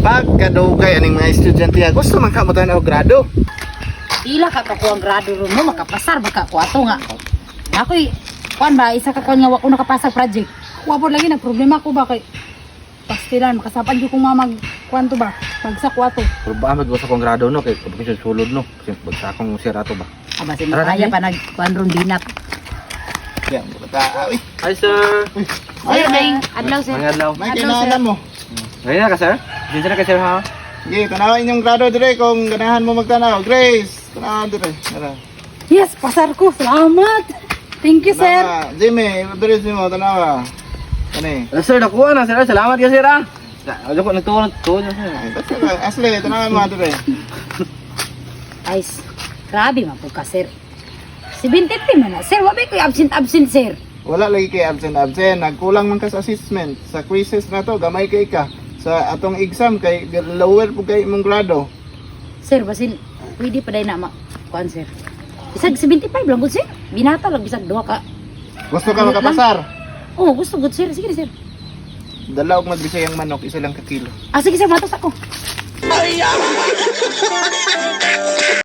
Pagkadugay aning mga estudyante gusto man ka mo tanaw grado. Ila ka kakuha ang grado ron mo, makapasar, makakuato nga. Ako'y, kuan ba, isa ka kuan nga wako nakapasag project. Kuha po lagi, nagproblema ko ba kay pastilan, makasapan yung kung mamag, kuan to ba, magsakuato. Pero ba magwasa kong grado no kay kapag sulod no. Kasi bagsa akong sirato ba. Aba, sinakaya pa nagkuan ron dinap. Yan, bata. Uy, Hi sir. Sir, may adlaw sir. Mga adlaw. may kinahanglan mo. Ngayon na ka sir? Diyan na ka sir ha? Sige, tanawa inyong grado dire kung ganahan mo magtanaw. Grace, tanawa dire. Tara. Yes, pasar ko, salamat. Thank you sir. Tanawa. Jimmy, bilis mo tanawa. Kani. Sir, nakuha na sir. Salamat ka sir ha. Ano ko nagtuon na sir. Ay, basta ka. Asli, tanawa mo dire. Guys, grabe man po ka sir. 70 man na. Sir, wabay ko absent sir. Wala lagi kay absent. Nagkulang man ka sa assessment. Sa quizzes na to, gamay kay ka. Sa atong exam kay lower po kay imong grado. Sir, basin, pwede pa dahil na kuan sir. Bisag 75 lang gud sir. Binata lang bisag duha ka. Gusto ka makapasar? Oh, gusto gud sir. Sige sir. Dala og magbisayang manok, isa lang ka kilo. Ah, sige sir, matos ako.